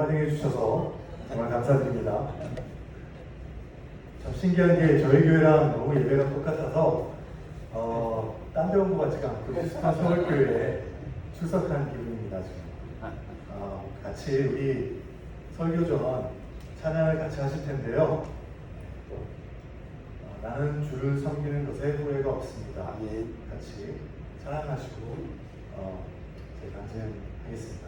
환영해 주셔서 정말 감사드립니다. 참 신기한 게 저희 교회랑 너무 예배가 똑같아서 딴 데 온 것 같지가 않고 비슷한 서울교회에 출석한 기분입니다. 지금 같이 우리 설교 전 찬양을 같이 하실 텐데요. 나는 주를 섬기는 것에 후회가 없습니다. 같이 찬양하시고 제가 간증하겠습니다.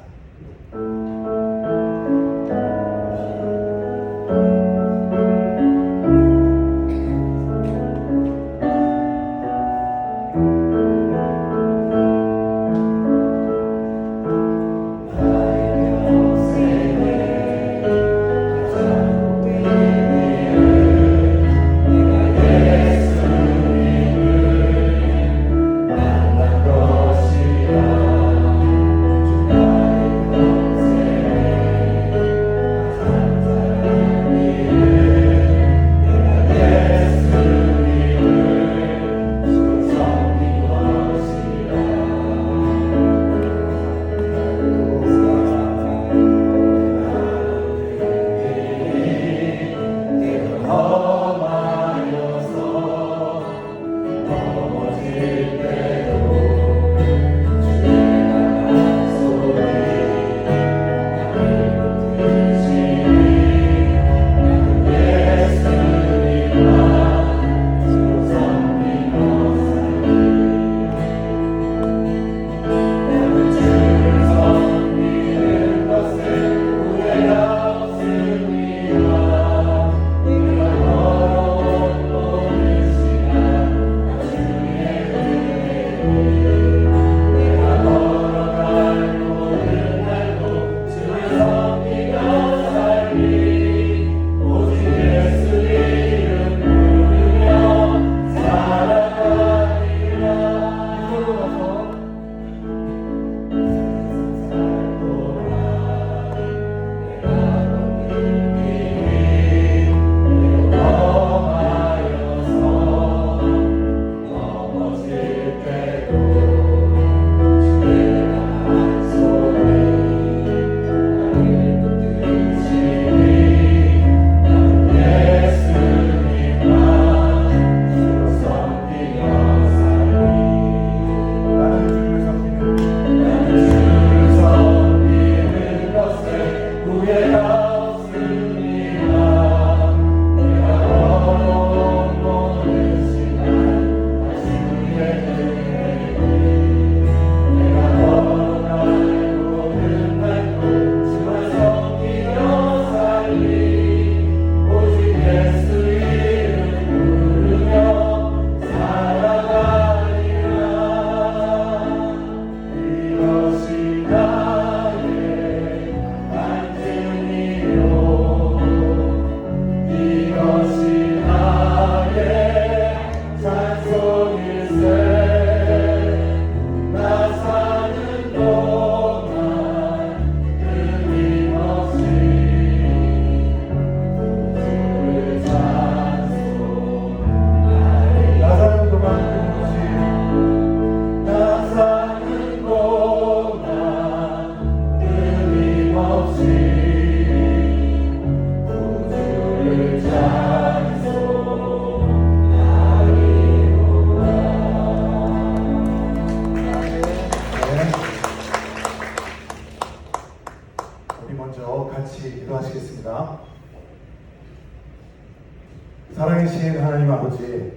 살아계신 하나님 아버지,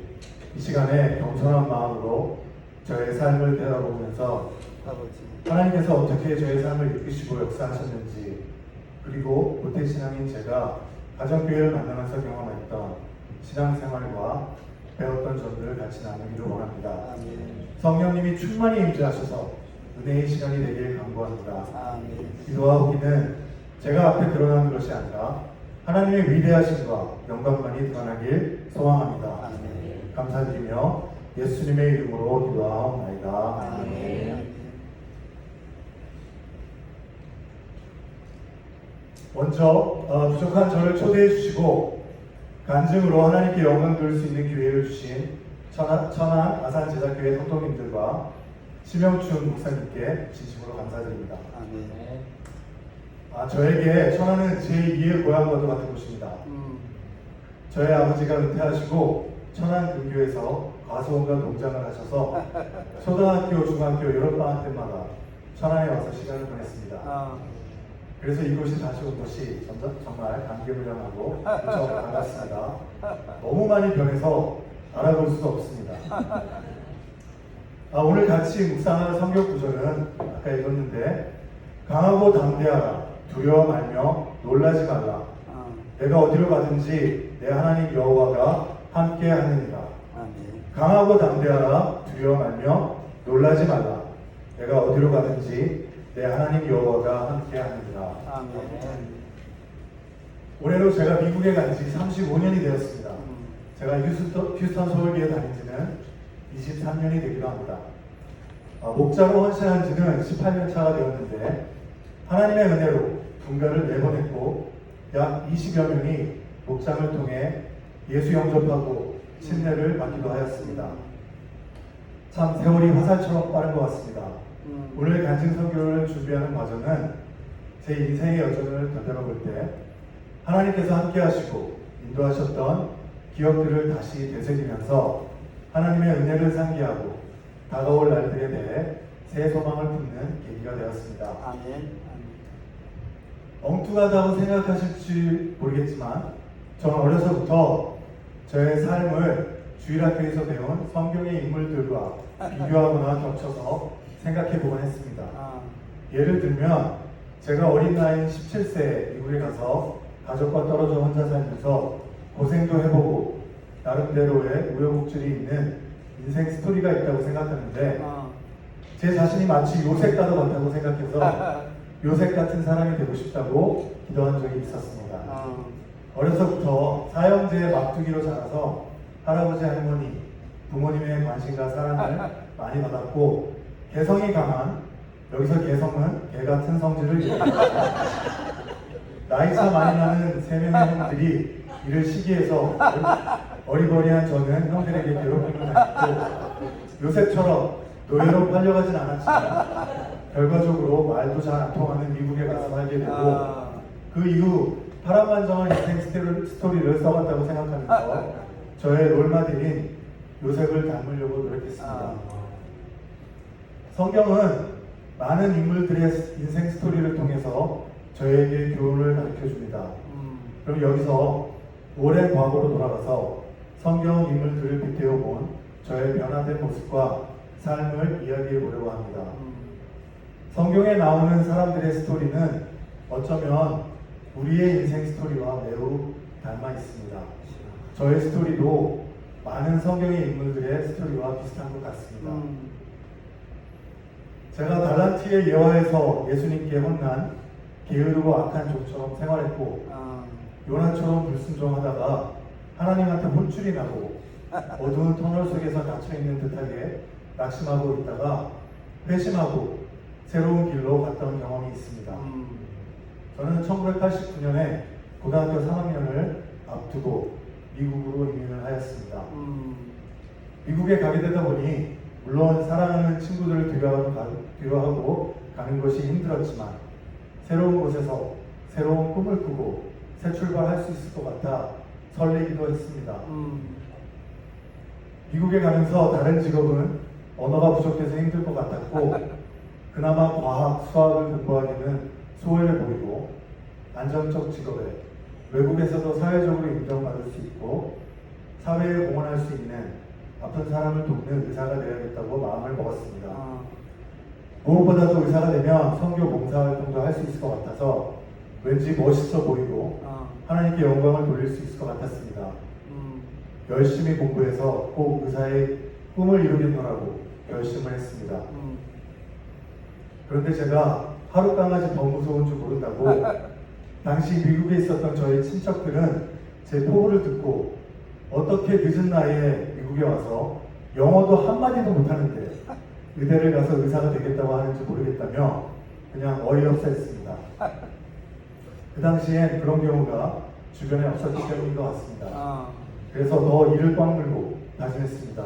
이 시간에 겸손한 마음으로 저의 삶을 되돌아보면서 하나님께서 어떻게 저의 삶을 이끄시고 역사하셨는지, 그리고 모태신앙인 제가 가정교회를 만나면서 경험했던 신앙생활과 배웠던 점들을 같이 나누기를 원합니다. 성령님이 충만히 임재하셔서 은혜의 시간이 되길 간구합니다. 기도와 후기는 제가 앞에 드러나는 것이 아니라 하나님의 위대하심과 영광만이 드러나길 소망합니다. 감사드리며 예수님의 이름으로 기도하옵나이다. 먼저 부족한 저를 초대해 주시고 간증으로 하나님께 영광 돌릴 수 있는 기회를 주신 천안 아산제자교회 성도님들과 심영춘 목사님께 진심으로 감사드립니다. 저에게 천안은 제2의 고향과도 같은 곳입니다. 저희 아버지가 은퇴하시고 천안 근교에서 과수원과 농장을 하셔서 초등학교, 중학교 여름방학 때마다 천안에 와서 시간을 보냈습니다. 그래서 이곳이 다시 온 것이 정말 감개무량하고 무척 반갑습니다. 너무 많이 변해서 알아볼 수도 없습니다. 오늘 같이 묵상할 성경 구절은 아까 읽었는데 강하고 담대하라 두려워 말며 놀라지 말라 내가 어디로 가든지 내 하나님 여호와가 함께 하느니라. 강하고 담대하라 두려워 말며 놀라지 말라 내가 어디로 가든지 내 하나님 여호와가 함께 하느니라. 올해로 제가 미국에 간 지 35년이 되었습니다. 제가 휴스턴 서울교회 다닌 지는 23년이 되기도 합니다. 목자로 헌신한 지는 18년 차가 되었는데 하나님의 은혜로 분가를 4번 했고 약 20여 명이 목장을 통해 예수 영접하고 침례를 받기도 하였습니다. 참 세월이 화살처럼 빠른 것 같습니다. 오늘 간증 선교를 준비하는 과정은 제 인생의 여정을 되돌아볼 때 하나님께서 함께 하시고 인도하셨던 기억들을 다시 되새기면서 하나님의 은혜를 상기하고 다가올 날들에 대해 새 소망을 품는 계기가 되었습니다. 엉뚱하다고 생각하실지 모르겠지만 저는 어려서부터 저의 삶을 주일학교에서 배운 성경의 인물들과 비교하거나 겹쳐서 생각해보곤 했습니다. 예를 들면 제가 어린 나이인 17세에 미국에 가서 가족과 떨어져 혼자 살면서 고생도 해보고 나름대로의 우여곡절이 있는 인생 스토리가 있다고 생각하는데 제 자신이 마치 요셉과도 같다고 생각해서 요셉 같은 사람이 되고 싶다고 기도한 적이 있었습니다. 어려서부터 사형제의 막두기로 자라서 할아버지 할머니 부모님의 관심과 사랑을 많이 받았고 개성이 강한 여기서 개성은 개 같은 성질을 얘기합니다. 나이차 많이 나는 3명의 형들이 이를 시기해서 어리버리한 저는 형들에게 괴롭힘을 당했고 요셉처럼 노예로 팔려가진 않았지만 결과적으로 말도 잘 안 통하는 미국에 가서 살게 되고 그 이후 파란만장한 인생 스토리를 써봤다고 생각하면서 저의 롤모델인 요셉을 닮으려고 노력했습니다. 성경은 많은 인물들의 인생 스토리를 통해서 저에게 교훈을 가르쳐줍니다. 그럼 여기서 오랜 과거로 돌아가서 성경 인물들을 빗대어 본 저의 변화된 모습과 삶을 이야기해 보려고 합니다. 성경에 나오는 사람들의 스토리는 어쩌면 우리의 인생 스토리와 매우 닮아 있습니다. 저의 스토리도 많은 성경의 인물들의 스토리와 비슷한 것 같습니다. 제가 달란트의 예화에서 예수님께 혼난 게으르고 악한 종처럼 생활했고 요나처럼 불순종하다가 하나님한테 혼쭐이 나고 어두운 터널 속에서 갇혀있는 듯하게 낙심하고 있다가 회심하고 새로운 길로 갔던 경험이 있습니다. 저는 1989년에 고등학교 3학년을 앞두고 미국으로 이민을 하였습니다. 미국에 가게 되다 보니 물론 사랑하는 친구들을 뒤로하고 가는 것이 힘들었지만 새로운 곳에서 새로운 꿈을 꾸고 새 출발할 수 있을 것 같아 설레기도 했습니다. 미국에 가면서 다른 직업은 언어가 부족해서 힘들 것 같았고 그나마 과학, 수학을 공부하기는 소홀해 보이고 안정적 직업에 외국에서도 사회적으로 인정받을 수 있고 사회에 공헌할 수 있는 아픈 사람을 돕는 의사가 되어야겠다고 마음을 먹었습니다. 무엇보다도 의사가 되면 선교 봉사활동도 할 수 있을 것 같아서 왠지 멋있어 보이고 하나님께 영광을 돌릴 수 있을 것 같았습니다. 열심히 공부해서 꼭 의사의 꿈을 이루겠노라고 결심을 했습니다. 그런데 제가 하루 강아지 더 무서운 줄 모른다고 당시 미국에 있었던 저희 친척들은 제 포부를 듣고 어떻게 늦은 나이에 미국에 와서 영어도 한마디도 못하는데 의대를 가서 의사가 되겠다고 하는지 모르겠다며 그냥 어이없어 했습니다. 그 당시엔 그런 경우가 주변에 없었기 때문인 것 같습니다. 그래서 더 이를 꽉 물고 다짐했습니다.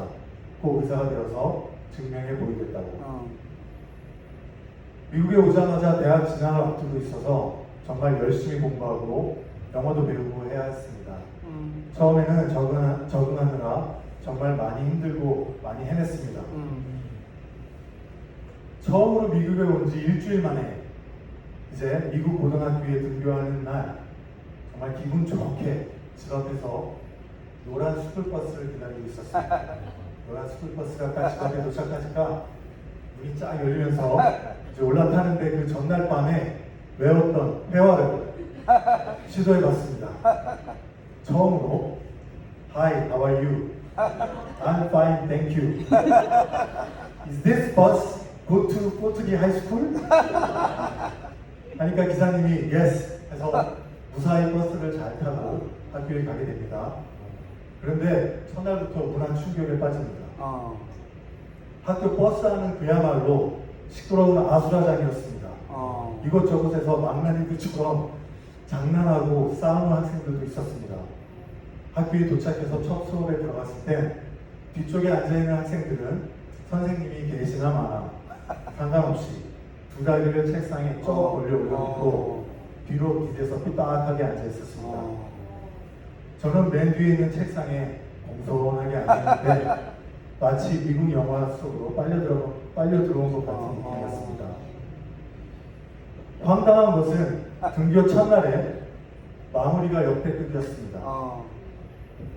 꼭 의사가 되어서 증명해 보이겠다고. 미국에 오자마자 대학 진학을 앞두고 있어서 정말 열심히 공부하고 영어도 배우고 해야 했습니다. 처음에는 적응하느라 정말 많이 힘들고 많이 헤맸습니다. 처음으로 미국에 온 지 일주일 만에 이제 미국 고등학교에 등교하는 날 정말 기분 좋게 집 앞에서 노란 스쿨버스를 기다리고 있었습니다. 노란 스쿨버스가 집 앞에 도착하니까 문이 쫙 열리면서 이제 올라타는데 그 전날 밤에 외웠던 회화를 시도해봤습니다. 처음으로 Hi, how are you? I'm fine, thank you. Is this bus go to 포트기 하이스쿨? 하니까 기사님이 yes 해서 무사히 버스를 잘 타고 학교에 가게 됩니다. 그런데 첫날부터 문화 충격에 빠집니다. 학교 버스 안은 그야말로 시끄러운 아수라장이었습니다. 이곳저곳에서 망나니들처럼 장난하고 싸우는 학생들도 있었습니다. 학교에 도착해서 첫 수업에 들어갔을 때 뒤쪽에 앉아있는 학생들은 선생님이 계시나 마나 상관없이 두 다리를 책상에 쭉 올려 올려놓고 뒤로 기대서 삐딱하게 앉아있었습니다. 저는 맨 뒤에 있는 책상에 공손하게 앉아있는데 마치 미국 영화 속으로 빨려 들어온 것 같은 느낌이었습니다. 황당한 것은 등교 첫날에 마무리가 역대급이었습니다.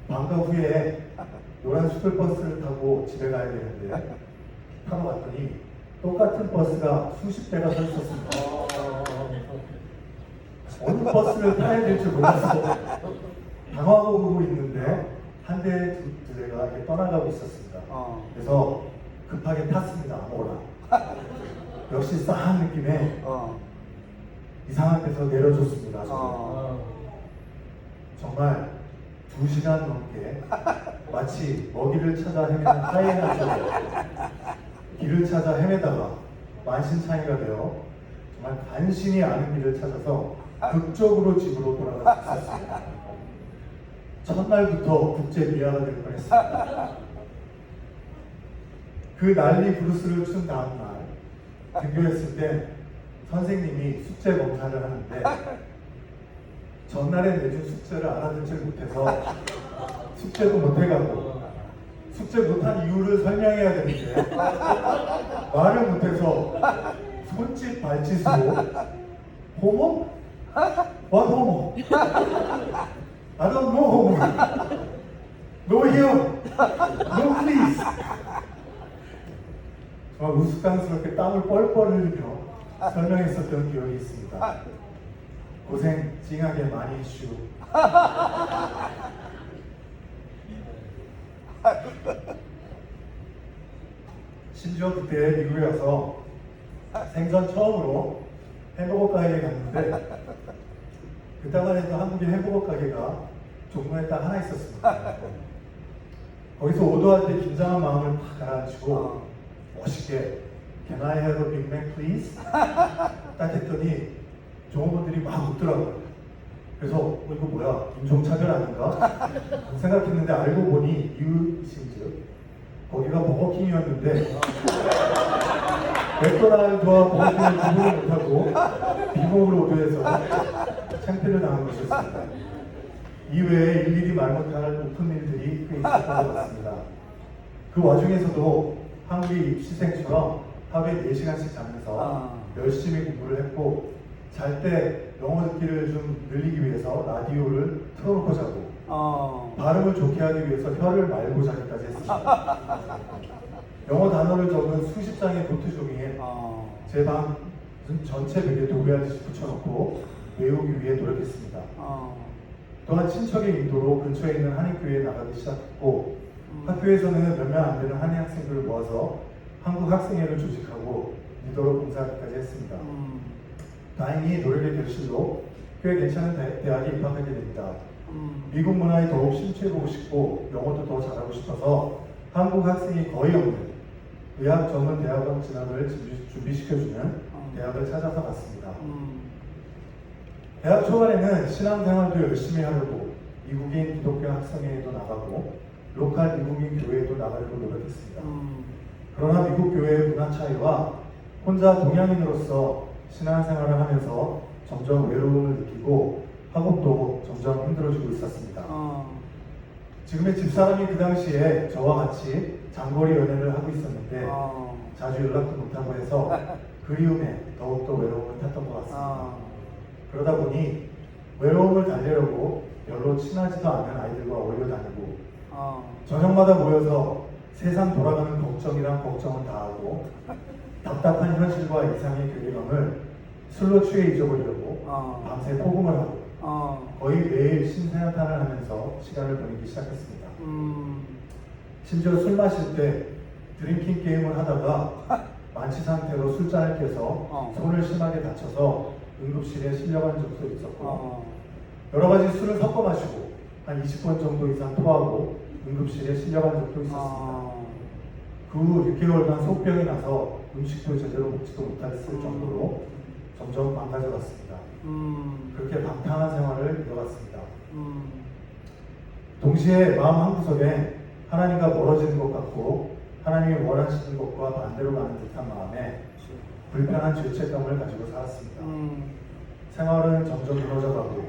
방과 후에 노란 슈퍼버스를 타고 집에 가야 되는데 타러 갔더니 똑같은 버스가 수십 대가 서 있었습니다. 어느 버스를 타야 될지 몰라서 당황하고 있는데 한 대, 두 대가 이렇게 떠나가고 있었습니다. 그래서 급하게 탔습니다. 아무거나. 역시 싸한 느낌에 이상한 데서 내려줬습니다. 정말 2시간 넘게 마치 먹이를 찾아 헤매는 하이에나처럼 길을 찾아 헤매다가 만신창이가 되어 정말 간신히 아는 길을 찾아서 극적으로 집으로 돌아갈 수 있었습니다. 첫날부터 국제 비하가 될 뻔했습니다. 그 난리 브루스를 춘 다음날 등교했을 때 선생님이 숙제 검사를 하는데 전날에 내준 숙제를 알아듣지 못해서 숙제도 못해가고 숙제 못한 이유를 설명해야 되는데 말을 못해서 손짓 발짓으로 호모? What homo? I don't know homo. No here. No please. 정말 우스꽝스럽게 땀을 뻘뻘 흘리며 설명했었던 기억이 있습니다. 고생 찡하게 많이 했슈. 심지어 그때 미국에 와서 생전 처음으로 햄버거 가게에 갔는데 그때만 해도 한국의 햄버거 가게가 종로에 딱 하나 있었습니다. 거기서 오더할 때 긴장한 마음을 팍 가라앉히고 멋있게 Can I have a Big Mac please? 딱 했더니 종업원들이 막 웃더라고요. 그래서 이거 뭐야? 인종차별 아닌가? 생각했는데 알고 보니 이유이신즉 거기가 버거킹이었는데 맥도날드와 버거킹을 구분을 못하고 비공으로 오더해서 창피를 당한 것이었습니다. 이외에 일일이 말 못할 오픈 일들이 꽤 있었던 것 같습니다. 그 와중에서도 한국의 입시생처럼 하루에 4시간씩 자면서 열심히 공부를 했고 잘 때 영어 듣기를 좀 늘리기 위해서 라디오를 틀어놓고 자고 발음을 좋게 하기 위해서 혀를 말고 자기까지 했습니다. 영어 단어를 적은 수십 장의 노트 종이에 제 방 전체 벽에 도배하듯이 붙여놓고 외우기 위해 노력했습니다. 또한 친척의 인도로 근처에 있는 한인교회에 나가기 시작했고 학교에서는 몇 명 안 되는 한인 학생들을 모아서 한국 학생회를 조직하고 리더로 봉사하기까지 했습니다. 다행히 노력의 결실로 꽤 괜찮은 대학에 입학하게 됩니다. 미국 문화에 더욱 심취해보고 싶고 영어도 더 잘하고 싶어서 한국 학생이 거의 없는 의학 전문 대학원 진학을 준비시켜주는 대학을 찾아서 갔습니다. 대학 초반에는 신앙생활도 열심히 하려고 미국인 기독교 학생회에도 나가고 로컬 미국인 교회에도 나가려고 노력했습니다. 그러나 미국 교회의 문화 차이와 혼자 동양인으로서 신앙생활을 하면서 점점 외로움을 느끼고 학업도 점점 힘들어지고 있었습니다. 지금의 집사람이 그 당시에 저와 같이 장거리 연애를 하고 있었는데 자주 연락도 못하고 해서 그리움에 더욱더 외로움을 탔던 것 같습니다. 그러다 보니 외로움을 달래려고 별로 친하지도 않은 아이들과 어울려 다니고 저녁마다 모여서 세상 돌아가는 걱정이란 걱정은 다 하고 답답한 현실과 이상의 괴리감을 술로 취해 잊어버리려고 밤새 포금을 하고 거의 매일 신세한탄을 하면서 시간을 보내기 시작했습니다. 심지어 술 마실 때 드링킹 게임을 하다가 만취 상태로 술잔을 깨서 손을 심하게 다쳐서 응급실에 실려간 적도 있었고 여러 가지 술을 섞어 마시고 한 20번 정도 이상 토하고 응급실에 실려간 적도 있었습니다. 그 후 6개월간 속병이 나서 음식도 제대로 먹지도 못했을 정도로 점점 망가져갔습니다. 그렇게 방탕한 생활을 이어갔습니다. 동시에 마음 한구석에 하나님과 멀어지는 것 같고 하나님이 원하시는 것과 반대로 가는 듯한 마음에 불편한 죄책감을 가지고 살았습니다. 생활은 점점 무너져가고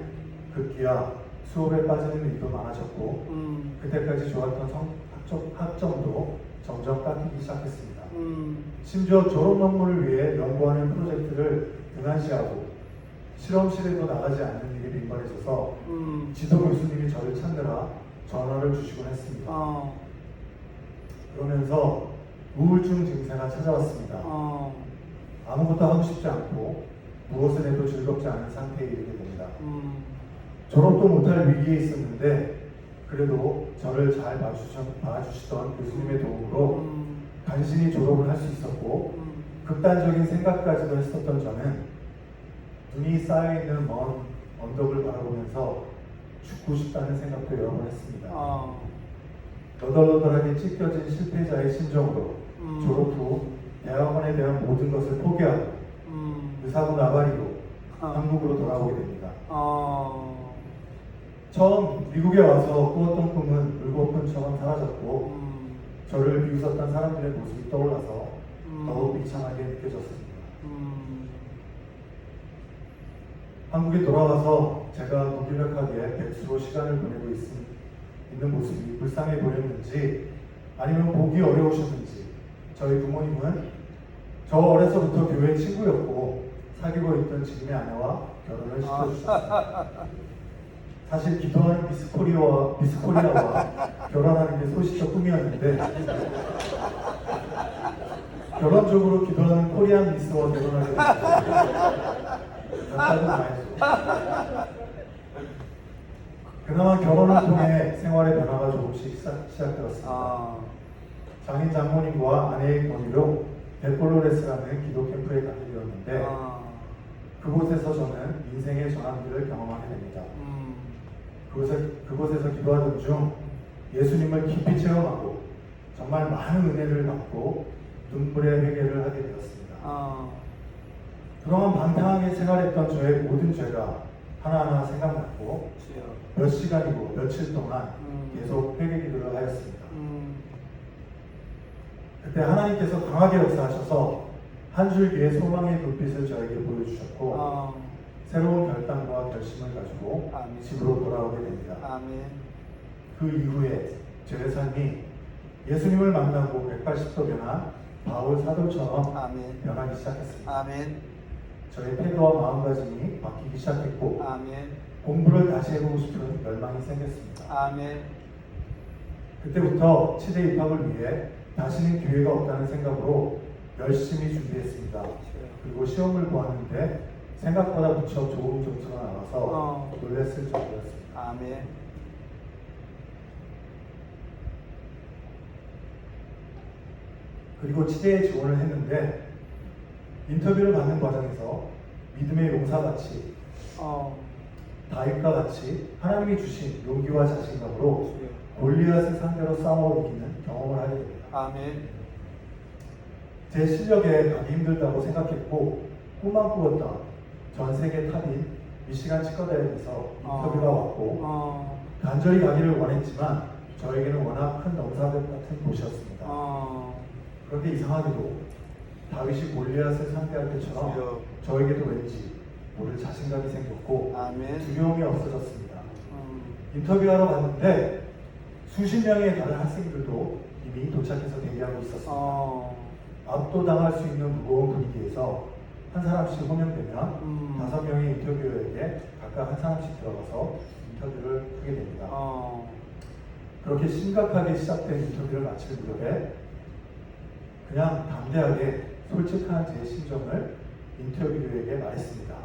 급기야 수업에 빠지는 일도 많아졌고 그때까지 좋았던 학점도 점점 깎이기 시작했습니다. 심지어 졸업 논문을 위해 연구하는 프로젝트를 등한시하고 실험실에도 나가지 않는 일이 빈번해져서 지도 교수님이 저를 찾느라 전화를 주시곤 했습니다. 그러면서 우울증 증세가 찾아왔습니다. 아무것도 하고 싶지 않고 무엇을 해도 즐겁지 않은 상태에 이르게 됩니다. 졸업도 못할 위기에 있었는데 그래도 저를 잘 봐주시던 교수님의 도움으로 간신히 졸업을 할 수 있었고 극단적인 생각까지도 했었던 저는 눈이 쌓여있는 먼 언덕을 바라보면서 죽고 싶다는 생각도 여러 번 했습니다. 너덜너덜하게 찢겨진 실패자의 심정으로 졸업 후 대학원에 대한 모든 것을 포기하고 의사고 나발이로 한국으로 돌아오게 됩니다. 처음 미국에 와서 꾸었던 꿈은 물거품처럼 사라졌고 저를 비웃었던 사람들의 모습이 떠올라서 더욱 비참하게 느껴졌습니다. 한국에 돌아와서 제가 무기력하게 백수로 시간을 보내고 있는 모습이 불쌍해 보였는지 아니면 보기 어려우셨는지 저희 부모님은 저 어려서부터 교회 친구였고 사귀고 있던 지금의 아내와 결혼을 시켜주셨습니다. 사실 기도하는 미스코리아와 결혼하는 게 소시적 꿈이었는데 결론적으로 기도하는 코리안 미스와 결혼하게 됐습니다. 그나마 결혼을 통해 생활의 변화가 조금씩 시작되었습니다. 장인 장모님과 아내의 권유로 베폴로레스라는 기도 캠프에 가게 되었는데 그곳에서 저는 인생의 전환기를 경험하게 됩니다. 그곳에서 기도하던 중 예수님을 깊이 체험하고 정말 많은 은혜를 받고 눈물의 회개를 하게 되었습니다. 그동안 방탕하게 생활했던 저의 모든 죄가 하나하나 생각났고 몇 시간이고 며칠 동안 계속 회개 기도를 하였습니다. 그때 하나님께서 강하게 역사하셔서 한 줄기의 소망의 불빛을 저에게 보여주셨고 새로운 결단과 결심을 가지고 집으로 돌아오게 됩니다. 그 이후에 제 삶이 예수님을 만나고 180도 변한 바울 사도처럼 변하기 시작했습니다. 저의 태도와 마음가짐이 바뀌기 시작했고 공부를 다시 해보고 싶은 열망이 생겼습니다. 그때부터 치대 입학을 위해 다시는 기회가 없다는 생각으로 열심히 준비했습니다. 그리고 시험을 보았는데 생각보다 무척 좋은 점수가 나와서 놀랐을 정도였습니다. 그리고 치대에 지원을 했는데 인터뷰를 받는 과정에서 믿음의 용사같이 다윗과 같이 하나님이 주신 용기와 자신감으로 골리앗을 상대로 싸워 이기는 경험을 하게 됩니다. 제 실력에 가기 힘들다고 생각했고 꿈만 꾸었던 전 세계 탑인 미시간 치과대학에서 인터뷰가 왔고 간절히 가기를 원했지만 저에게는 워낙 큰 넘사벽 같은 곳이었습니다. 그런데 이상하게도 다윗이 골리앗을 상대할 때처럼 저에게도 왠지 모를 자신감이 생겼고 아멘. 두려움이 없어졌습니다. 인터뷰하러 갔는데 수십 명의 다른 학생들도 이미 도착해서 대기하고 있었습니다. 압도당할 수 있는 무거운 분위기에서 한 사람씩 호명되면 5명의 인터뷰어에게 각각 한 사람씩 들어가서 인터뷰를 하게 됩니다. 그렇게 심각하게 시작된 인터뷰를 마칠 무렵에 그냥 담대하게 솔직한 제 심정을 인터뷰어에게 말했습니다.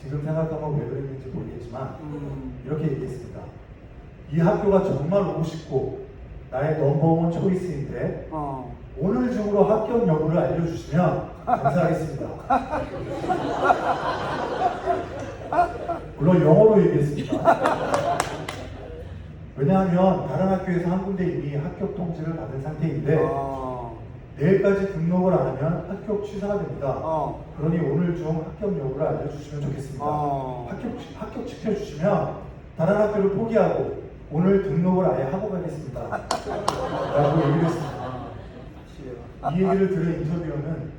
지금 생각하면 왜 그랬는지 모르겠지만 이렇게 얘기했습니다. 이 학교가 정말 오고 싶고 나의 넘버원 초이스인데 오늘 중으로 합격 여부를 알려주시면 감사하겠습니다. 물론 영어로 얘기했습니다. 왜냐하면 다른 학교에서 한 군데 이미 합격 통지를 받은 상태인데 내일까지 등록을 안 하면 합격 취소가 됩니다. 그러니 오늘 중 합격 여부를 알려주시면 좋겠습니다. 합격 시켜주시면 다른 학교를 포기하고 오늘 등록을 아예 하고 가겠습니다. 라고 얘기를 했습니다. 이 얘기를 들은 인터뷰어는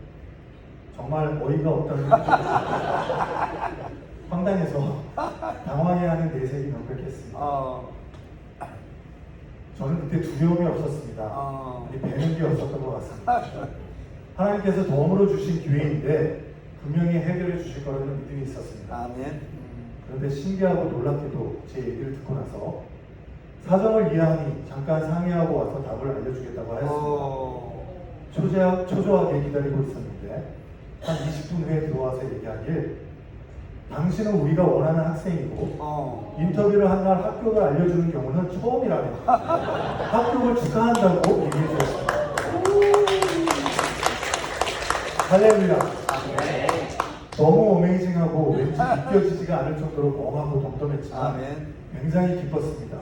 정말 어이가 없다는 황당해서 당황해하는 내색이 명백했습니다. 저는 그때 두려움이 없었습니다. 아니, 배는 게 없었던 것 같습니다. 하나님께서 덤으로 주신 기회인데 분명히 해결해 주실 거라는 믿음이 있었습니다. 아멘. 그런데 신기하고 놀랍게도 제 얘기를 듣고 나서 사정을 이해하니 잠깐 상의하고 와서 답을 알려주겠다고 하였습니다. 초조하게 기다리고 있었는데 한 20분 후에 들어와서 얘기하길 당신은 우리가 원하는 학생이고 인터뷰를 한 날 합격을 알려주는 경우는 처음이라며 합격을 축하한다고 얘기해 주었습니다. 할렐루야. 너무 어메이징하고 왠지 믿겨지지가 않을 정도로 멍하고 덤덤했지만 굉장히 기뻤습니다.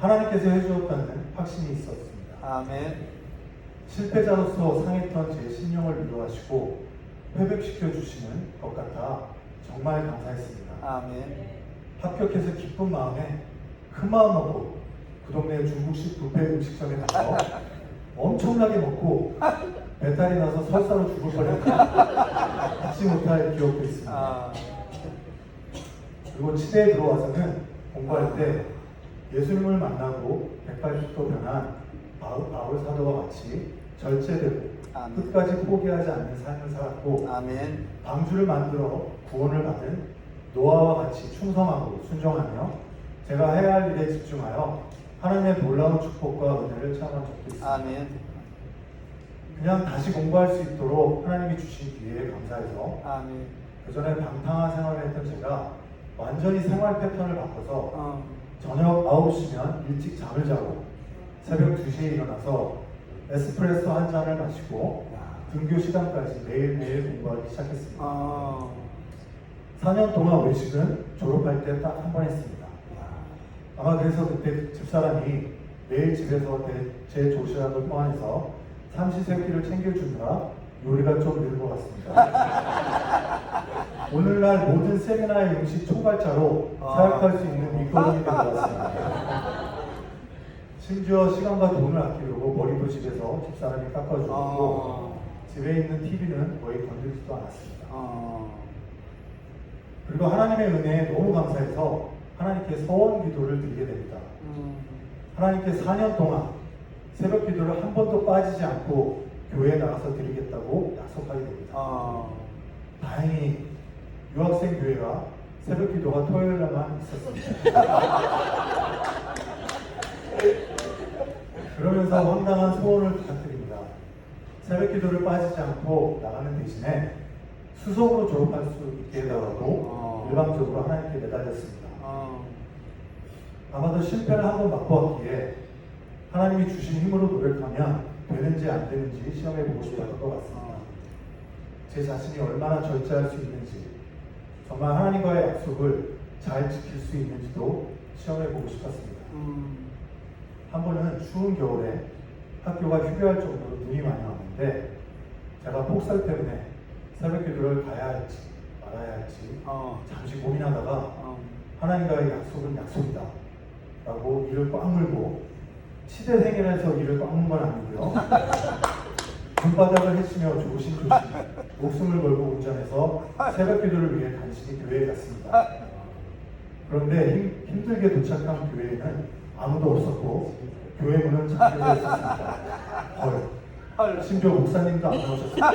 하나님께서 해주었다는 확신이 있었습니다. 실패자로서 상했던 제 신령을 위로하시고 회복시켜 주시는 것 같아 정말 감사했습니다. 합격해서 기쁜 마음에 큰 마음 먹고 그 동네 중국식 뷔페 음식점에 가서 엄청나게 먹고 배탈이 나서 설사로 죽을 뻔했다. 잊지 못할 기억도 있습니다. 그리고 치대에 들어와서는 공부할 때 예수님을 만나고 180도 변한 바울 사도와 같이 절제되고 끝까지 포기하지 않는 삶을 살았고 방주를 만들어 구원을 받은 노아와 같이 충성하고 순종하며 제가 해야 할 일에 집중하여 하나님의 놀라운 축복과 은혜를 체험한 적도 있습니다. 그냥 다시 공부할 수 있도록 하나님이 주신 기회에 감사해서 그 전에 방탕한 생활을 했던 제가 완전히 생활 패턴을 바꿔서 저녁 9시면 일찍 잠을 자고 새벽 2시에 일어나서 에스프레소 한 잔을 마시고 등교 시간까지 매일매일 공부하기 시작했습니다. 4년 동안 외식은 졸업할 때 딱 한 번 했습니다. 아마 그래서 그때 집사람이 매일 집에서 제 도시락을 포함해서 삼시세끼를 챙겨주느라 요리가 좀 늘은 것 같습니다. 오늘날 모든 세미나의 음식 총괄자로 사역할 수 있는 밑거름이 된 것 같습니다. 심지어 시간과 돈을 아끼려고 머리도 집에서 집사람이 깎아주고 집에 있는 TV는 거의 건드리지도 않았습니다. 그리고 하나님의 은혜에 너무 감사해서 하나님께 서원 기도를 드리게 됩니다. 하나님께 4년 동안 새벽 기도를 한 번도 빠지지 않고 교회에 나가서 드리겠다고 약속하게 됩니다. 다행히 유학생 교회가 새벽 기도가 토요일날만 있었습니다. 그러면서 황당한 소원을 부탁드립니다. 새벽 기도를 빠지지 않고 나가는 대신에 수석으로 졸업할 수 있게 해달라고 일방적으로 하나님께 매달렸습니다. 아마도 실패를 한번 맛보았기에 하나님이 주신 힘으로 노력하면 되는지 안 되는지 시험해보고 싶었던 것 같습니다. 제 자신이 얼마나 절제할 수 있는지, 정말 하나님과의 약속을 잘 지킬 수 있는지도 시험해보고 싶었습니다. 한 번은 추운 겨울에 학교가 휴교할 정도로 눈이 많이 왔는데 제가 폭설 때문에 새벽 기도를 가야 할지 말아야 할지 잠시 고민하다가 하나님과의 약속은 약속이다 라고 이를 꽉 물고 치대 생일에서 이를 꽉 문 건 아니고요. 손바닥을 헤치며 조심조심 목숨을 걸고 운전해서 새벽 기도를 위해 간신히 교회에 갔습니다. 그런데 힘들게 도착한 교회에는 아무도 없었고 교회 문은 잠겨져 있었습니다. 헐. 심지어 목사님도 안 나오셨습니다.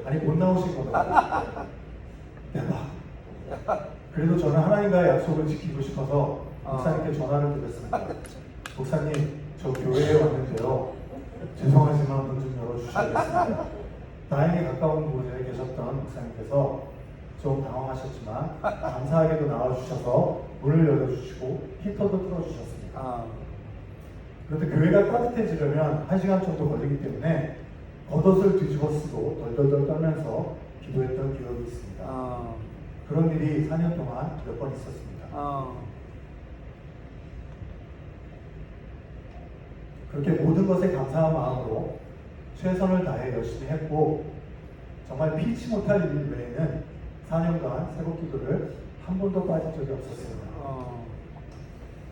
아니 못 나오신 거다. 대박. 그래도 저는 하나님과의 약속을 지키고 싶어서 목사님께 전화를 드렸습니다. 목사님, 저 교회에 왔는데요. 죄송하지만 문 좀 열어주셔야겠습니다. 다행히 가까운 곳에 계셨던 목사님께서 좀 당황하셨지만 감사하게도 나와주셔서 문을 열어주시고 히터도 틀어주셨습니다. 그런데 교회가 따뜻해지려면 1시간 정도 걸리기 때문에 겉옷을 뒤집어 쓰고 덜덜덜 떨면서 기도했던 기억이 있습니다. 그런 일이 4년 동안 몇 번 있었습니다. 그렇게 모든 것에 감사한 마음으로 최선을 다해 열심히 했고 정말 피치 못할 일 외에는 4년간 새벽 기도를 한 번도 빠진 적이 없었습니다.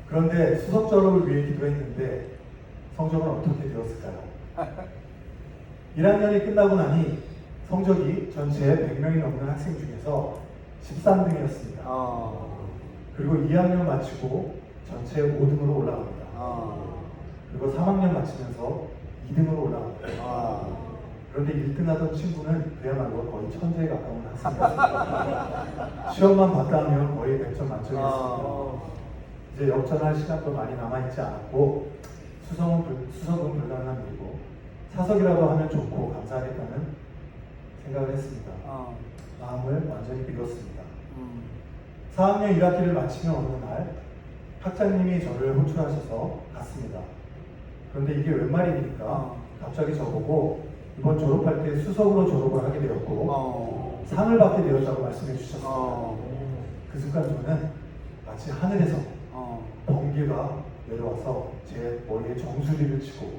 그런데 수석 졸업을 위해 기도했는데 성적은 어떻게 되었을까요? 1학년이 끝나고 나니 성적이 전체 100명이 넘는 학생 중에서 13등이었습니다. 그리고 2학년 마치고 전체 5등으로 올라갑니다. 그리고 3학년 마치면서 2등으로 올라갑니다. 그런데 1등하던 친구는 그야말로 거의 천재에 가까운 학생이었습니다. 시험만 봤다 하면 거의 100점 만점이었습니다. 이제 역전할 시간도 많이 남아있지 않았고 수석은 불가능한 일이고 사석이라도 하면 좋고 감사하겠다는 생각을 했습니다. 마음을 완전히 비웠습니다. 4학년 1학기를 마치면 어느 날 학장님이 저를 호출하셔서 갔습니다. 그런데 이게 웬 말입니까? 갑자기 저보고 이번 졸업할 때 수석으로 졸업을 하게 되었고 상을 받게 되었다고 말씀해 주셨습니다. 그 순간 저는 마치 하늘에서 번개가 내려와서 제 머리에 정수리를 치고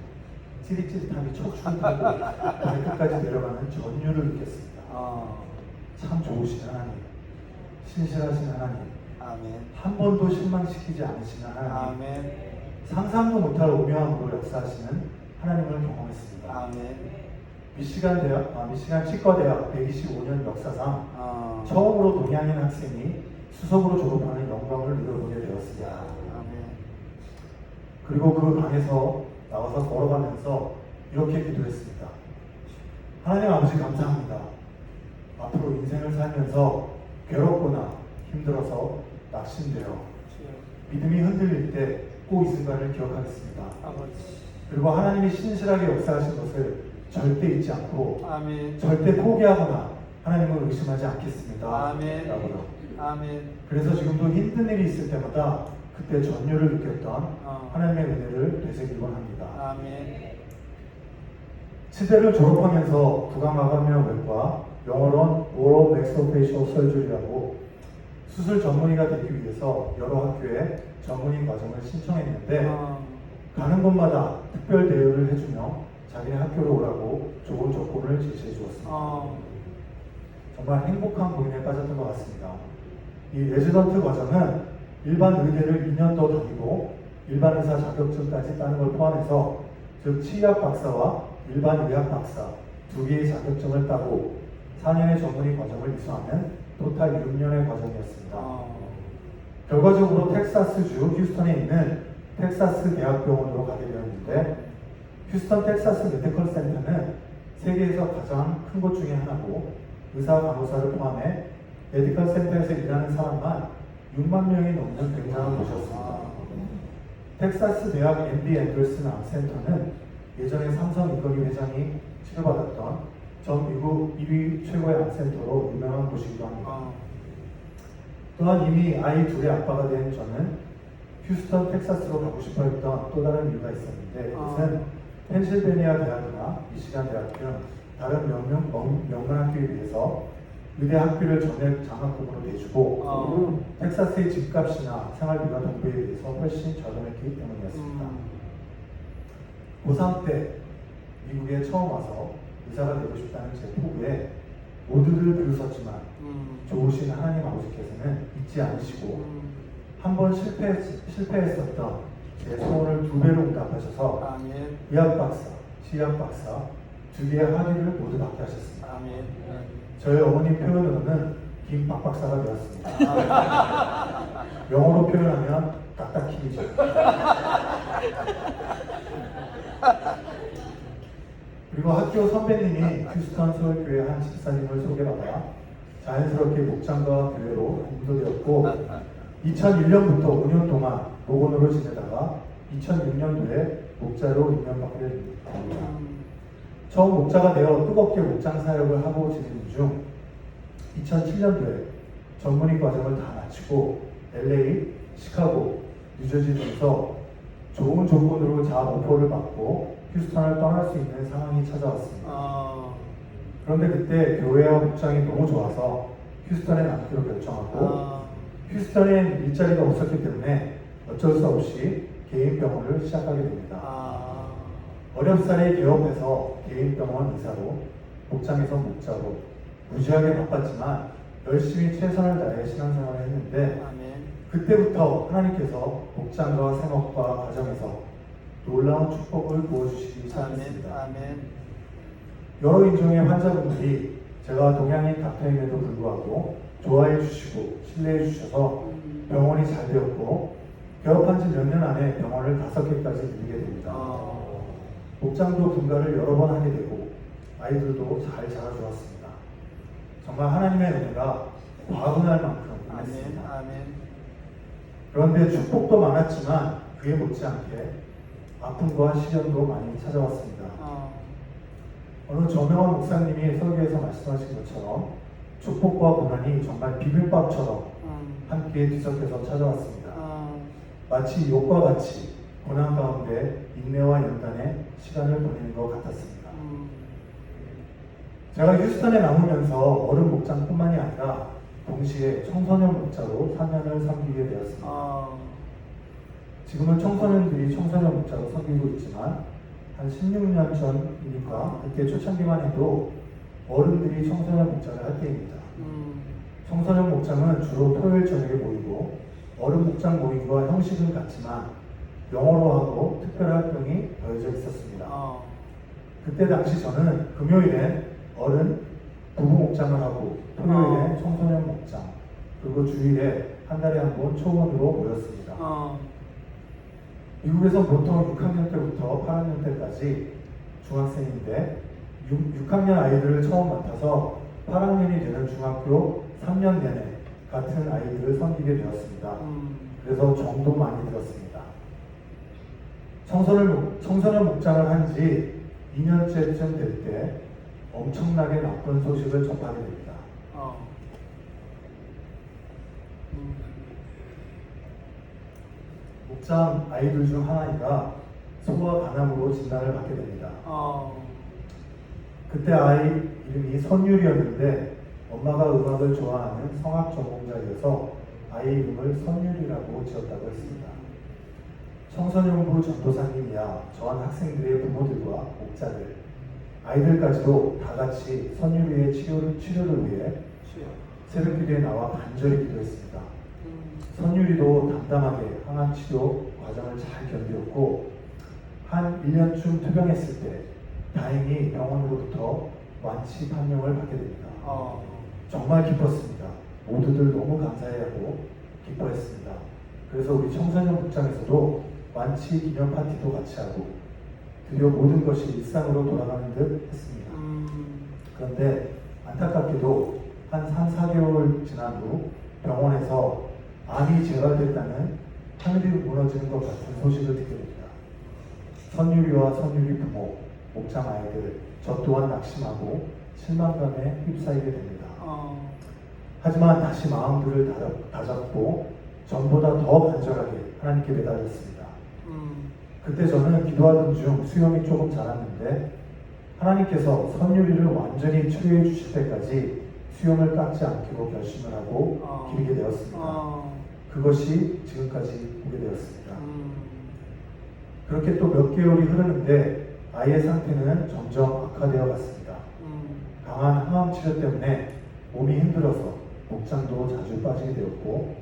찌릿찌릿함이 척추를 타고 발끝까지 내려가는 전율을 느꼈습니다. 참 좋으신 하나님, 신실하신 하나님, 아멘. 한 번도 실망시키지 않으시는 하나님, 아멘. 상상도 못할 오묘함으로 역사하시는 하나님을 경험했습니다. 아멘. 미시간 치과대학 125년 역사상 처음으로 동양인 학생이 수석으로 졸업하는 영광을 누려보게 되었습니다. 아멘. 그리고 그 방에서 나와서 걸어가면서 이렇게 기도했습니다. 하나님 아버지 감사합니다. 앞으로 인생을 살면서 괴롭거나 힘들어서 낙심되어 믿음이 흔들릴 때 꼭 이 순간을 기억하겠습니다. 아버지. 그리고 하나님이 신실하게 역사하신 것을 절대 잊지 않고 아멘. 절대 포기하거나 하나님을 의심하지 않겠습니다. 아멘. 라고요. 아멘. 그래서 지금도 힘든 일이 있을 때마다 그때 전율을 느꼈던 하나님의 은혜를 되새기곤 합니다. 아멘. 치대를 졸업하면서 구강마감염외과 영어로는 오로 맥소페이셜 설줄이라고 수술 전문의가 되기 위해서 여러 학교에 전문의 과정을 신청했는데 가는 곳마다 특별 대우를 해주며 자기네 학교로 오라고 좋은 조건을 제시해 주었습니다. 정말 행복한 고민에 빠졌던 것 같습니다. 이 레지던트 과정은 일반 의대를 2년 더 다니고 일반 의사 자격증까지 따는 걸 포함해서 즉 치의학 박사와 일반 의학 박사 두 개의 자격증을 따고 4년의 전문의 과정을 이수하는 토탈 6년의 과정이었습니다. 결과적으로 텍사스주 휴스턴에 있는 텍사스 대학병원으로 가게 되었는데 휴스턴 텍사스 메디컬 센터는 세계에서 가장 큰 곳 중에 하나고 의사, 간호사를 포함해 메디컬 센터에서 일하는 사람만 6만 명이 넘는 굉장한 곳이었습니다. 텍사스 대학 MD 앤더슨 암센터는 예전에 삼성 이건희 회장이 치료받았던 전 미국 2위 최고의 암센터로 유명한 곳이기도 합니다. 또한 이미 아이 둘의 아빠가 된 저는 휴스턴 텍사스로 가고 싶어 했던 또 다른 이유가 있었는데 이것은 펜실베니아 대학이나 미시간 대학 등 다른 명문학교에 비해서 의대 학비를 전액 장학금으로 내주고 텍사스의 집값이나 생활비가 동부에 비해서 훨씬 저렴했기 때문이었습니다. 고3 때 미국에 처음 와서 의사가 되고 싶다는 제 포부에 모두를 비웃었지만 좋으신 하나님 아버지께서는 잊지 않으시고 한 번 실패했었던 제 소원을 2배로 응답하셔서 아멘. 의학 박사, 치의학 박사 두 개의 학위를 모두 받게 하셨습니다. 아멘. 저희 어머님 표현으로는 김 박박사가 되었습니다. 영어로 표현하면 딱딱히죠. 그리고 학교 선배님이 휴스턴 서울교회 한 집사님을 소개받아 자연스럽게 목장과 교회로 인도되었고 2001년부터 5년 동안 목원으로 지내다가 2006년도에 목자로 임명받게 됩니다. 처음 목자가 되어 뜨겁게 목장 사역을 하고 지내는 중 2007년도에 전문의 과정을 다 마치고 LA, 시카고, 뉴저지 등에서 좋은 조건으로 잡 오퍼를 받고 휴스턴을 떠날 수 있는 상황이 찾아왔습니다. 그런데 그때 교회와 목장이 너무 좋아서 휴스턴에 남기로 결정하고 휴스턴엔 일자리가 없었기 때문에 어쩔 수 없이 개인 병원을 시작하게 됩니다. 어렵사리 개업해서 개인 병원 의사로 목장에서 목자로 무지하게 바빴지만 열심히 최선을 다해 신앙생활을 했는데 그때부터 하나님께서 목장과 생업과 가정에서 놀라운 축복을 부어주시기 시작했습니다. 여러 인종의 환자분들이 제가 동양인 닥터임에도 불구하고 좋아해 주시고 신뢰해 주셔서 병원이 잘 되었고 개업한 지 몇 년 안에 병원을 5개까지 늘리게 됩니다. 목장도 분가를 여러 번 하게 되고 아이들도 잘 자라주었습니다. 정말 하나님의 은혜가 과분할 만큼 많았습니다. 그런데 축복도 많았지만 그에 못지않게 아픔과 시련도 많이 찾아왔습니다. 어느 저명한 목사님이 설교에서 말씀하신 것처럼 축복과 고난이 정말 비빔밥처럼 함께 뒤섞여서 찾아왔습니다. 마치 욕과 같이 고난 가운데 인내와 연단의 시간을 보내는 것 같았습니다. 제가 휴스턴에 남으면서 어른 목장뿐만이 아니라 동시에 청소년 목자로 4년을 섬기게 되었습니다. 지금은 청소년들이 청소년 목자로 섬기고 있지만 한 16년 전이니까 그때 초창기만 해도 어른들이 청소년 목장을 할 때입니다. 청소년 목장은 주로 토요일 저녁에 모이고 어른 목장 모임과 형식은 같지만 영어로 하고 특별 활동이 더해져 있었습니다. 그때 당시 저는 금요일엔 어른 부부 목장을 하고 토요일엔 청소년 목장 그리고 주일에 한 달에 한 번 초원으로 모였습니다. 미국에서 보통 6학년 때부터 8학년 때까지 중학생인데 6학년 아이들을 처음 맡아서 8학년이 되는 중학교 3년 내내 같은 아이들을 섬기게 되었습니다. 그래서 정도 많이 들었습니다. 청소년 목장을 한 지 2년째쯤 될 때 엄청나게 나쁜 소식을 접하게 됩니다. 목장 아이들 중 하나가 소아 간암으로 진단을 받게 됩니다. 그때 아이 이름이 선율이었는데 엄마가 음악을 좋아하는 성악 전공자이어서 아이 이름을 선율이라고 지었다고 했습니다. 청소년부 전도사님이야 저한 학생들의 부모들과 목자들, 아이들까지도 다 같이 선율이의 치료를 위해 새벽기도에 나와 간절히 기도했습니다. 선율이도 담담하게 항암 치료 과정을 잘 견디었고 한 1년쯤 투병했을 때 다행히 병원으로부터 완치 판명을 받게 됩니다. 정말 기뻤습니다. 모두들 너무 감사해하고 기뻐했습니다. 그래서 우리 청소년 목장에서도 완치 기념 파티도 같이 하고 드디어 모든 것이 일상으로 돌아가는 듯 했습니다. 그런데 안타깝게도 한 3, 4개월 지난 후 병원에서 암이 재발됐다는 하늘이 무너지는 것 같은 소식을 듣게 됩니다. 선율이와 선율이 부모, 목장 아이들, 저 또한 낙심하고 실망감에 휩싸이게 됩니다. 하지만 다시 마음들을 다잡고 전보다 더 간절하게 하나님께 매달렸습니다. 그때 저는 기도하던 중 수염이 조금 자랐는데 하나님께서 선율이를 완전히 치료해 주실 때까지 수염을 깎지 않기로 결심을 하고 기르게 되었습니다. 그것이 지금까지 오게 되었습니다. 그렇게 또 몇 개월이 흐르는데 아이의 상태는 점점 악화되어 갔습니다. 강한 항암 치료 때문에 몸이 힘들어서 목장도 자주 빠지게 되었고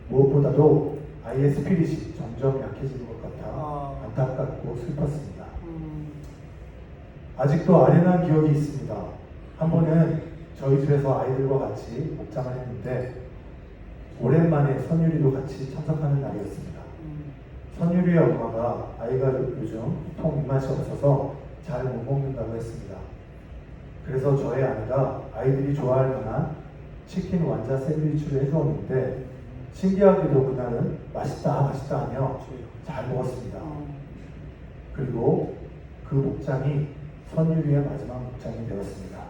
무엇보다도 아이의 스피릿이 점점 약해지는 것 같아 안타깝고 슬펐습니다. 아직도 아련한 기억이 있습니다. 한 번은 저희 집에서 아이들과 같이 목장을 했는데 오랜만에 선율이도 같이 참석하는 날이었습니다. 선율이의 엄마가 아이가 요즘 통 입맛이 없어서 잘 못 먹는다고 했습니다. 그래서 저의 아내가 아이들이 좋아할 만한 치킨 완자 샌드위치를 해주었는데 신기하게도 그날은 맛있다 맛있다 하며 잘 먹었습니다. 그리고 그 목장이 선율이의 마지막 목장이 되었습니다.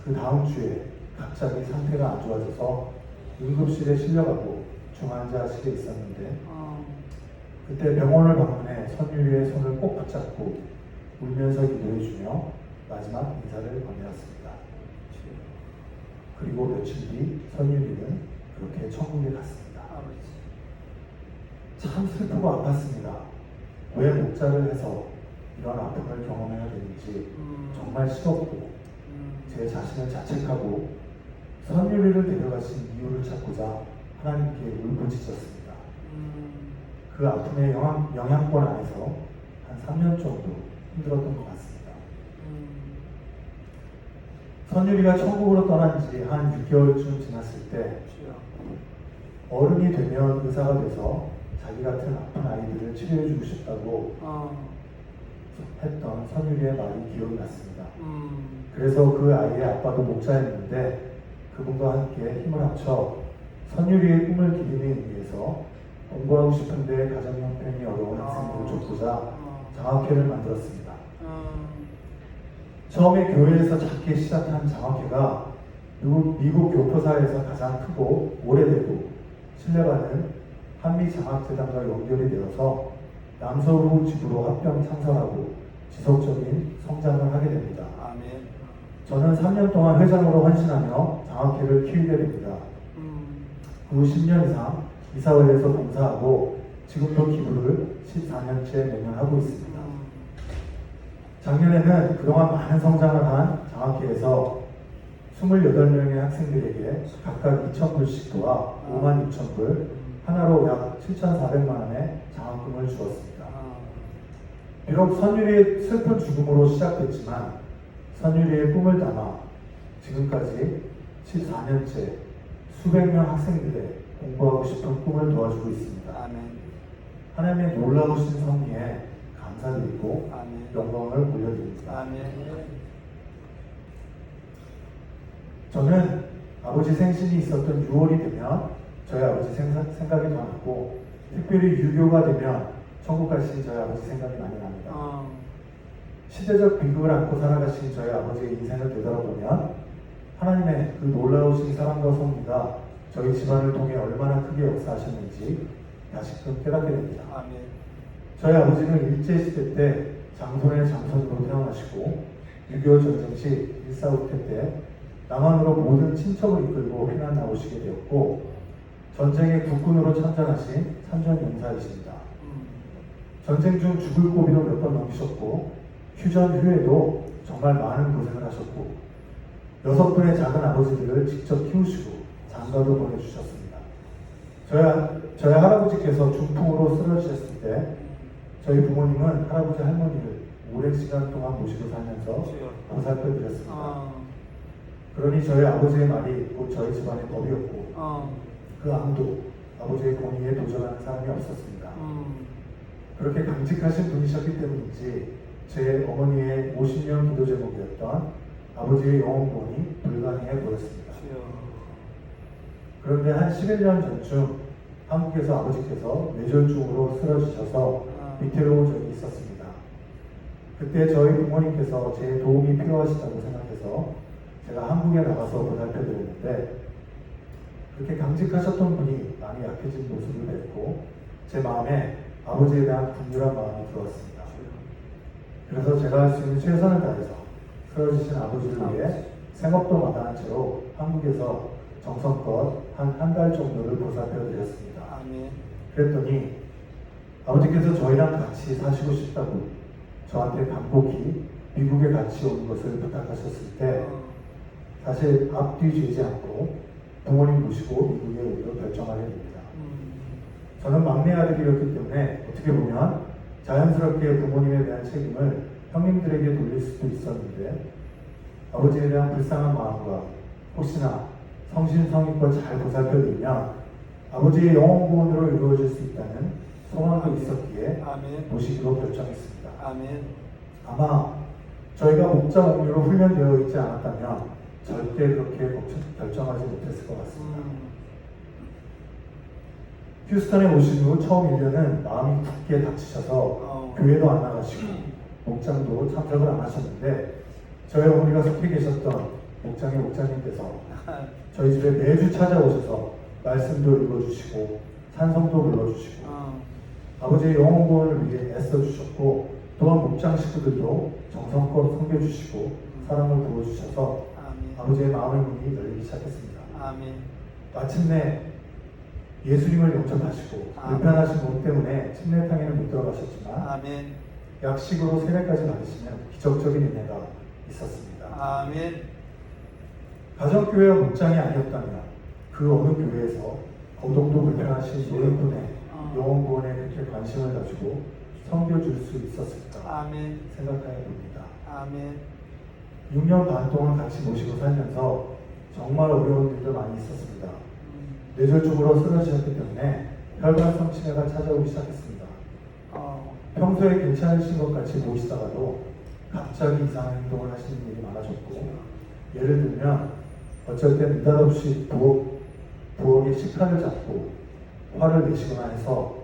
그 다음 주에 갑자기 상태가 안 좋아져서 응급실에 실려가고 중환자실에 있었는데 그때 병원을 방문해 선율이의 손을 꼭 붙잡고 울면서 기도해주며 마지막 인사를 건네었습니다. 그리고 며칠 뒤 선율이는 그렇게 천국에 갔습니다. 참 슬프고 아팠습니다. 왜 목자를 해서 이런 아픔을 경험해야 되는지 정말 싫었고 제 자신을 자책하고 선율이를 데려가신 이유를 찾고자 하나님께 울부짖었습니다. 그 아픔의 영향권 안에서 한 3년 정도 힘들었던 것 같습니다. 선율이가 천국으로 떠난 지 한 6개월쯤 지났을 때 어른이 되면 의사가 돼서 자기 같은 아픈 아이들을 치료해주고 싶다고 했던 선율이의 말이 기억이 났습니다. 그래서 그 아이의 아빠도 목자였는데 그분과 함께 힘을 합쳐 선율이의 꿈을 기리는 의미에서 공부하고 싶은데 가정 형편이 어려운 학생들을 돕고자 장학회를 만들었습니다. 처음에 교회에서 작게 시작한 장학회가 미국 교포사에서 가장 크고 오래되고 신뢰받는 한미장학재단과 연결이 되어서 남서부 지부로 합병 창설하고 지속적인 성장을 하게 됩니다. 저는 3년 동안 회장으로 헌신하며 장학회를 키우게 됩니다. 그 후 10년 이상 이사회에서 봉사하고 지금도 기부를 14년째 매년 하고 있습니다. 작년에는 그동안 많은 성장을 한 장학회에서 28명의 학생들에게 각각 2,000불씩과 56,000불, 하나로 약 7,400만 원의 장학금을 주었습니다. 비록 선율이의 슬픈 죽음으로 시작됐지만 선율이의 꿈을 담아 지금까지 14년째 수백 명 학생들의 공부하고 싶은 꿈을 도와주고 있습니다. 하나님의 놀라우신 섭리에 감사드리고 영광을 올려드립니다. 저는 아버지 생신이 있었던 6월이 되면 저희 아버지 생각이 더 나고 특별히 유교가 되면 천국 가신 저희 아버지 생각이 많이 납니다. 시대적 비극을 안고 살아가신 저희 아버지의 인생을 되돌아보면 하나님의 그 놀라우신 사랑과 섭리가 저희 집안을 통해 얼마나 크게 역사하셨는지 다시금 깨닫게 됩니다. 저희 아버지는 일제시대 때 장손의 장손으로 태어나시고 6.25 전쟁 시 1.4 때 남한으로 모든 친척을 이끌고 피난 나오시게 되었고 전쟁의 국군으로 참전하신 참전용사이십니다. 전쟁 중 죽을 고비도 몇 번 넘기셨고 휴전 후에도 정말 많은 고생을 하셨고 6분의 작은 아버지들을 직접 키우시고 장가도 보내주셨습니다. 저희 할아버지께서 중풍으로 쓰러지셨을 때 저희 부모님은 할아버지 할머니를 오랜 시간 동안 모시고 살면서 보살펴드렸습니다. 그러니 저희 아버지의 말이 곧 저희 집안의 법이었고 그 아무도 아버지의 권위에 도전하는 사람이 없었습니다. 그렇게 강직하신 분이셨기 때문인지 제 어머니의 50년 기도 제목이었던 아버지의 영혼권이 불가능해 보였습니다. 그런데 한 11년 전쯤 한국에서 아버지께서 뇌졸중으로 쓰러지셔서 위태로운 적이 있었습니다. 그때 저희 부모님께서 제 도움이 필요하시다고 생각해서 제가 한국에 나가서 보살펴드렸는데 그렇게 강직하셨던 분이 많이 약해진 모습을 뵙고 제 마음에 아버지에 대한 분유한 마음이 들어왔습니다. 그래서 제가 할 수 있는 최선을 다해서 쓰러지신 아버지를 위해 생업도 마다한 채로 한국에서 정성껏 한 달 정도를 보살펴드렸습니다. 그랬더니 아버지께서 저희랑 같이 사시고 싶다고 저한테 반복히 미국에 같이 오는 것을 부탁하셨을 때 사실 앞뒤 재지 않고 부모님 모시고 미국에 오기로 결정하게 됩니다. 저는 막내 아들이었기 때문에 어떻게 보면 자연스럽게 부모님에 대한 책임을 형님들에게 돌릴 수도 있었는데 아버지에 대한 불쌍한 마음과 혹시나 성심성의껏 잘 보살펴드리면 아버지의 영원 구원으로 이루어질 수 있다는 소망도 있었기에 아멘. 모시기로 결정했습니다. 아멘. 아마 저희가 목자 옥류로 훈련되어 있지 않았다면 절대 그렇게 결정하지 못했을 것 같습니다. 휴스턴에 오신 후 처음 1년은 마음이 굳게 닥치셔서 교회도 안 나가시고 목장도 참석을 안 하셨는데 저희 어머니가 속해 계셨던 목장의 목장님께서 저희 집에 매주 찾아오셔서 말씀도 읽어주시고 찬송도 불러주시고 아버지의 영혼 구원을 위해 애써주셨고 또한 목장 식구들도 정성껏 섬겨주시고 사랑을 부어주셔서 아멘. 아버지의 마음의 문이 열리기 시작했습니다. 아멘. 마침내 예수님을 영접하시고 아멘. 불편하신 몸 때문에 침례탕에는 못 들어가셨지만 아멘. 약식으로 세례까지 받으시는 기적적인 은혜가 있었습니다. 아멘. 가정교회와 목장이 아니었다면 그 어느 교회에서 더더욱도 불편하신 노인분의 영혼 구원에 그렇게 관심을 가지고 섬겨줄 수 있었을까 아멘. 생각하여 봅니다. 아멘. 6년 반 동안 같이 모시고 살면서 정말 어려운 일도 많이 있었습니다. 뇌졸중으로 쓰러지셨기 때문에 혈관성 치매가 찾아오기 시작했습니다. 평소에 괜찮으신 것 같이 보이시다가도 갑자기 이상한 행동을 하시는 일이 많아졌고 예를 들면 어쩔 땐 느닷없이 부엌에 식칼을 잡고 화를 내시거나 해서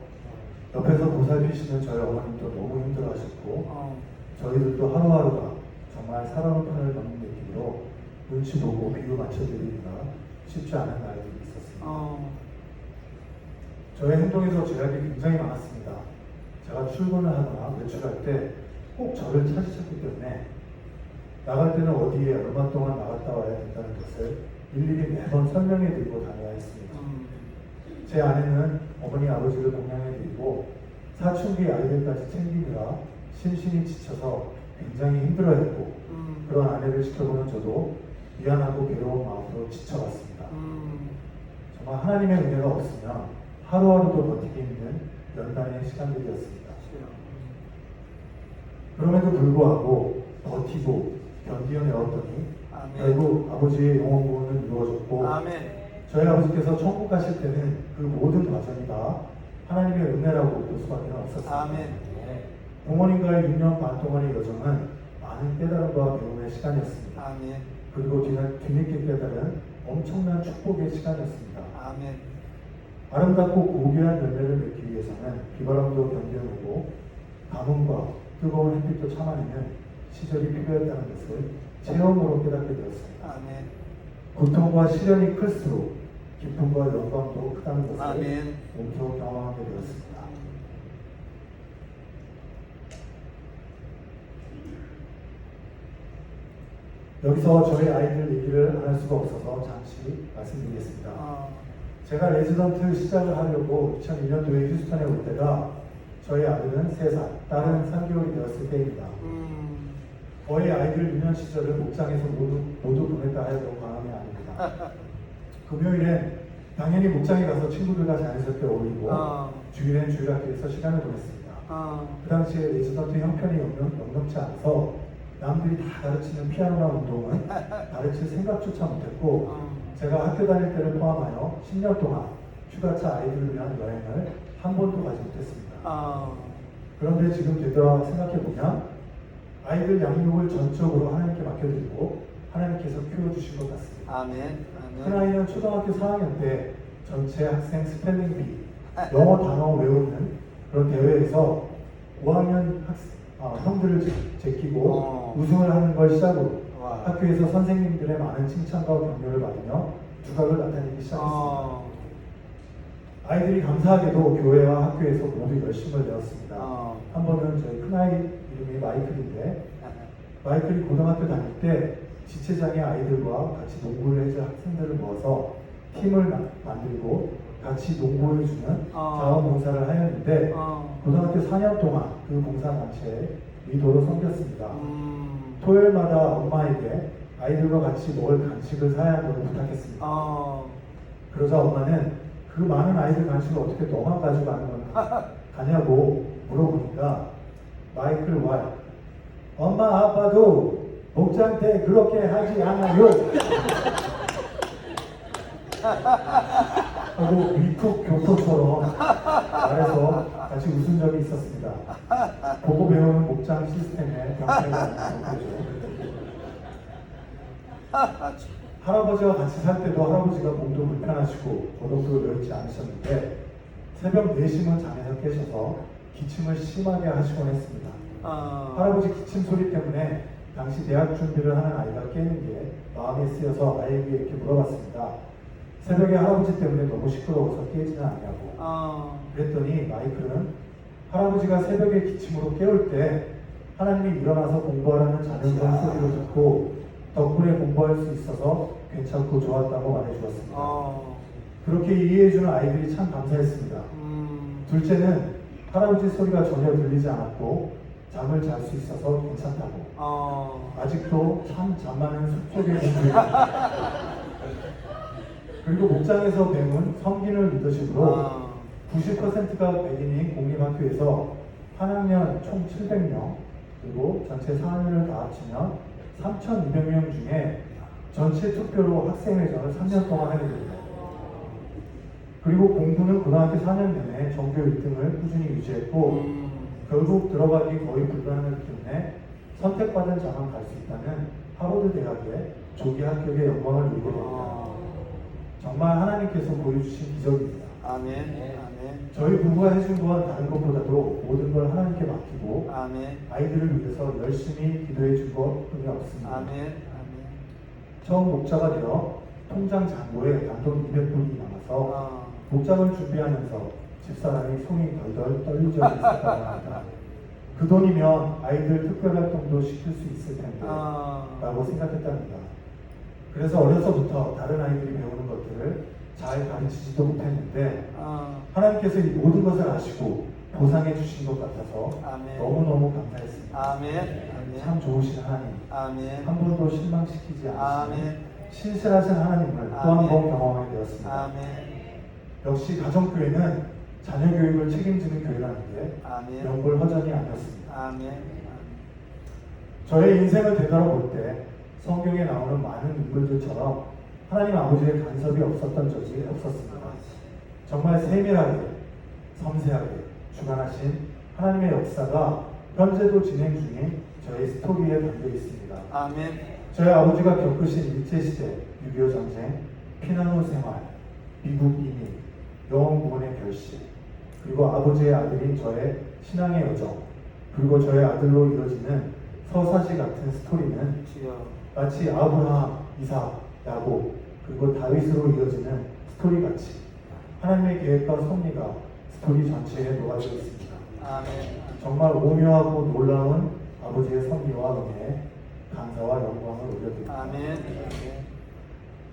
옆에서 보살피시는 저희 어머님도 너무 힘들어하셨고 저희들도 하루하루가 정말 살아온 판을 넘는 느낌으로 눈치 보고 비유 맞춰드리기가 쉽지 않은 날들이 있었습니다. 저의 행동에서 제약이 굉장히 많았습니다. 제가 출근을 하거나 외출할 때 꼭 저를 찾으셨기 때문에 나갈 때는 어디에 얼마 동안 나갔다 와야 된다는 것을 일일이 매번 설명해 드리고 다녀야 했습니다. 제 아내는 어머니 아버지를 공양해 드리고 사춘기 아이들까지 챙기느라 심신이 지쳐서 굉장히 힘들어했고 그런 아내를 지켜보는 저도 미안하고 괴로운 마음으로 지쳐갔습니다. 정말 하나님의 은혜가 없으면 하루하루도 버티기 힘든 연단의 시간들이었습니다. 그럼에도 불구하고 버티고 견디어내었더니 결국 아버지의 영혼 구원은 이루어졌고 저희 아버지께서 천국 가실 때는 그 모든 과정이 다 하나님의 은혜라고 볼 수밖에 없었습니다. 부모님과의 6년 반 동안의 여정은 많은 깨달음과 배움의 시간이었습니다. 그리고 뒤늦게 깨달은 엄청난 축복의 시간이었습니다. 아름답고 고귀한 열매를 맺기 위해서는 비바람도 견뎌내고 가뭄과 뜨거운 햇빛도 참아내는 시절이 필요했다는 것을 체험으로 깨닫게 되었습니다. 고통과 시련이 클수록 기쁨과 영광도 크다는 것을 몸소 경험하게 되었습니다. 여기서 저희 아이들 얘기를 안 할 수가 없어서 잠시 말씀드리겠습니다. 제가 레지던트 시작을 하려고 2001년도에 휴스턴에 올 때가 저희 아들은 3살, 딸은 3개월이 되었을 때입니다. 거의 아이들 유년 시절을 목장에서 모두 보냈다 해도 과언이 아닙니다. 금요일엔 당연히 목장에 가서 친구들과 자연스럽게 어울리고 주일엔 주일학교에서 시간을 보냈습니다. 그 당시에 레지던트 형편이 넉넉치 않아서 남들이 다 가르치는 피아노나 운동은 가르칠 생각조차 못했고 제가 학교 다닐 때를 포함하여 10년 동안 휴가차 아이들을 위한 여행을 한 번도 가지 못했습니다. 그런데 지금 되돌아 생각해보면 아이들 양육을 전적으로 하나님께 맡겨드리고 하나님께서 키워주신 것 같습니다. 큰아이는 초등학교 4학년 때 전체 학생 스펠링 비 영어 단어 외우는 그런 대회에서 5학년 형들을 제끼고 우승을 하는 걸 시작으로 학교에서 선생님들의 많은 칭찬과 격려를 받으며 두각을 나타내기 시작했습니다. 아이들이 감사하게도 교회와 학교에서 모두 열심을 내었습니다. 한 번은 저희 큰아이 이름이 마이클인데 마이클이 고등학교 다닐 때 지체장애 아이들과 같이 농구를 해줄 학생들을 모아서 팀을 만들고 같이 농구해주는 자원봉사를 하였는데 고등학교 4년 동안 그 봉사단체에 리더로 섬겼습니다. 토요일마다 엄마에게 아이들과 같이 먹을 간식을 사야 한다고 부탁했습니다. 그러자 엄마는 그 많은 아이들 간식을 어떻게 너만 가지고 가냐고 물어보니까 마이클 왈 엄마 아빠도 목장 때 그렇게 하지 않아요. 하고 미국 교포처럼 말해서 같이 웃은 적이 있었습니다. 보고 배우는 목장 시스템의 병폐가 아니죠. 할아버지와 같이 살 때도 할아버지가 몸도 불편하시고 거동도 여의치 않으셨는데 새벽 4시면 잠에서 깨셔서 기침을 심하게 하시곤 했습니다. 할아버지 기침 소리 때문에 당시 대학 준비를 하는 아이가 깨는 게 마음에 쓰여서 아이에게 이렇게 물어봤습니다. 새벽에 할아버지 때문에 너무 시끄러워서 깨지는 않냐고. 그랬더니 마이클은 할아버지가 새벽에 기침으로 깨울 때 하나님이 일어나서 공부하라는 자연스러운 소리를 듣고 덕분에 공부할 수 있어서 괜찮고 좋았다고 말해주었습니다. 그렇게 이해해주는 아이들이 참 감사했습니다. 둘째는 할아버지 소리가 전혀 들리지 않았고 잠을 잘 수 있어서 괜찮다고. 아직도 참 잠 많은 숲속의 공주입니다. 그리고 목장에서 배운 성gin을 리더십으로 90%가 백인인 공립학교에서 한 학년 총 700명 그리고 전체 4학년을 다 합치면 3,200명 중에 전체 투표로 학생회장을 3년 동안 하게 됩니다. 그리고 공부는 고등학교 4년 내내 전교 1등을 꾸준히 유지했고 결국 들어가기 거의 불가능하기 때문에 선택받은 자만 갈 수 있다는 하버드 대학의 조기 합격의 영광을 누리게 됩니다. 정말 하나님께서 보여주신 기적입니다. 아멘. 아멘. 저희 부부가 해준 건 다른 것보다도 모든 걸 하나님께 맡기고 아멘. 아이들을 위해서 열심히 기도해 준 것뿐이 없습니다. 아멘. 아멘. 처음 목자가 되어 통장 잔고에 단돈 200불이 남아서 목장을 준비하면서 집사람이 손이 덜덜 떨린 적이 있었다고 합니다. 그 돈이면 아이들 특별활동도 시킬 수 있을 텐데 라고 생각했답니다. 그래서 어려서부터 다른 아이들이 배우는 것들을 잘 가르치지도 못했는데 하나님께서 이 모든 것을 아시고 보상해 주신 것 같아서 아멘. 너무너무 감사했습니다. 아멘. 아멘. 참 좋으신 하나님, 아멘. 한 번도 실망시키지 않으시는 아멘. 신실하신 하나님을 또 한 아멘. 번 경험하게 되었습니다. 아멘. 역시 가정교회는 자녀 교육을 책임지는 교회라는 게 아멘. 명불허전이 아니었습니다. 아멘. 저의 인생을 되돌아볼 때 성경에 나오는 많은 인물들처럼 하나님 아버지의 간섭이 없었던 적이 없었습니다. 정말 세밀하게, 섬세하게 주관하신 하나님의 역사가 현재도 진행 중인 저의 스토리에 담겨 있습니다. 아멘. 저희 아버지가 겪으신 일제시대, 6.25 전쟁, 피난 후 생활, 미국 이민, 영원 구원의 결실, 그리고 아버지의 아들인 저의 신앙의 여정, 그리고 저의 아들로 이루어지는 서사시 같은 스토리는 주여. 마치 아브라함, 이삭, 야곱, 그리고 다윗으로 이어지는 스토리같이 하나님의 계획과 섭리가 스토리 전체에 녹아져 있습니다. 아멘. 정말 오묘하고 놀라운 아버지의 섭리와 은혜에 감사와 영광을 올려드립니다. 아멘.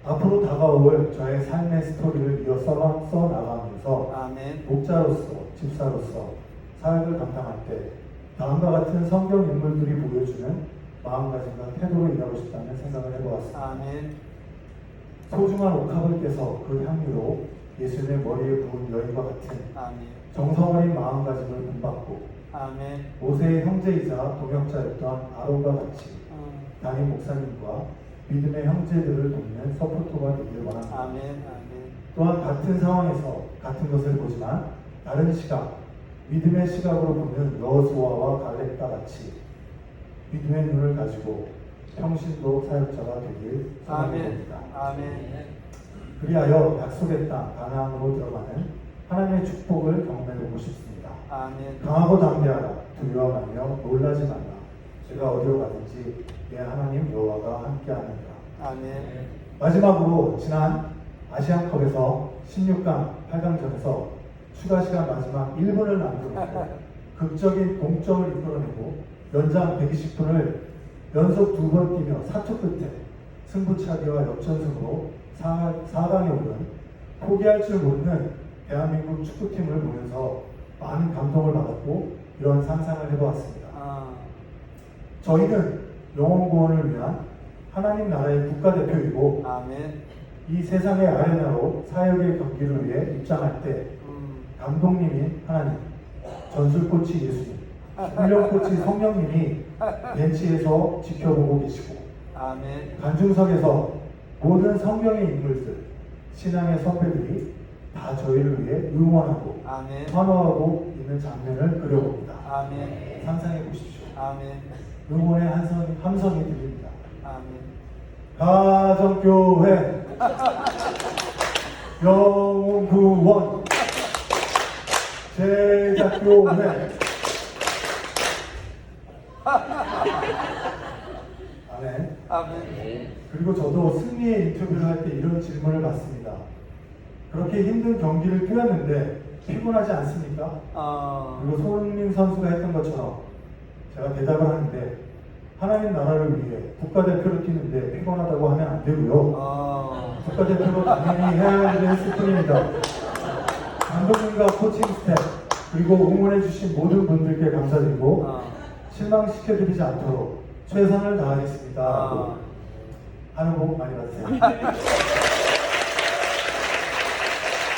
앞으로 다가올 저의 삶의 스토리를 이어 써나가면서 아멘. 목자로서, 집사로서 사역을 감당할 때 다음과 같은 성경 인물들이 보여주는 마음가짐과 태도로 일하고 싶다는 생각을 해보았습니다. 아멘. 소중한 옥합을 깨서 그 향유로 예수님의 머리에 부은 여인과 같은 아멘. 정성 어린 마음가짐을 본받고 아멘. 모세의 형제이자 동역자였던 아론과 같이 담임 목사님과 믿음의 형제들을 돕는 서포터가 되길 원합니다. 아멘. 아멘. 또한 같은 상황에서 같은 것을 보지만 다른 시각, 믿음의 시각으로 보는 여호수아와 갈렙과 같이 믿음의 눈을 가지고 평신도 사역자가 되길 소망합니다. 아멘. 그리하여 약속의 땅 가나안으로 들어가는 하나님의 축복을 경험해보고 싶습니다. 아멘. 강하고 담대하라, 두려워하며 놀라지 말라. 제가 어디로 가든지 내 하나님 여호와가 함께하느니라. 아멘. 마지막으로 지난 아시안컵에서 16강 8강전에서 추가 시간 마지막 1분을 남겨놓고 극적인 동점을 이끌어내고 연장 120분을 연속 2번 뛰며 4초 끝에 승부차기와 역전승으로 4강에 오른 포기할 줄 모르는 대한민국 축구팀을 보면서 많은 감동을 받았고 이런 상상을 해보았습니다. 저희는 영원 구원을 위한 하나님 나라의 국가대표이고 아멘. 이 세상의 아레나로 사역의 경기를 위해 입장할 때 감독님인 하나님, 전술코치 예수님, 훈련 코치 성령님이 벤치에서 지켜보고 계시고 아멘. 관중석에서 모든 성경의 인물들, 신앙의 선배들이 다 저희를 위해 응원하고 아멘. 환호하고 있는 장면을 그려봅니다. 아멘. 상상해 보십시오. 아멘. 응원의 함성이 들립니다. 아멘. 가정교회 영웅구원 제작교회 아멘. 아멘. 그리고 저도 승리의 인터뷰를 할 때 이런 질문을 받습니다. 그렇게 힘든 경기를 뛰었는데 피곤하지 않습니까? 그리고 손흥민 선수가 했던 것처럼 제가 대답을 하는데 하나님 나라를 위해 국가대표를 뛰는데 피곤하다고 하면 안 되고요. 국가대표로 당연히 해야 할 일을 했을 뿐입니다. 감독님과 코칭 스태프 그리고 응원해주신 모든 분들께 감사드리고 실망시켜드리지 않도록 최선을 다하겠습니다. 하는 복 많이 받으세요.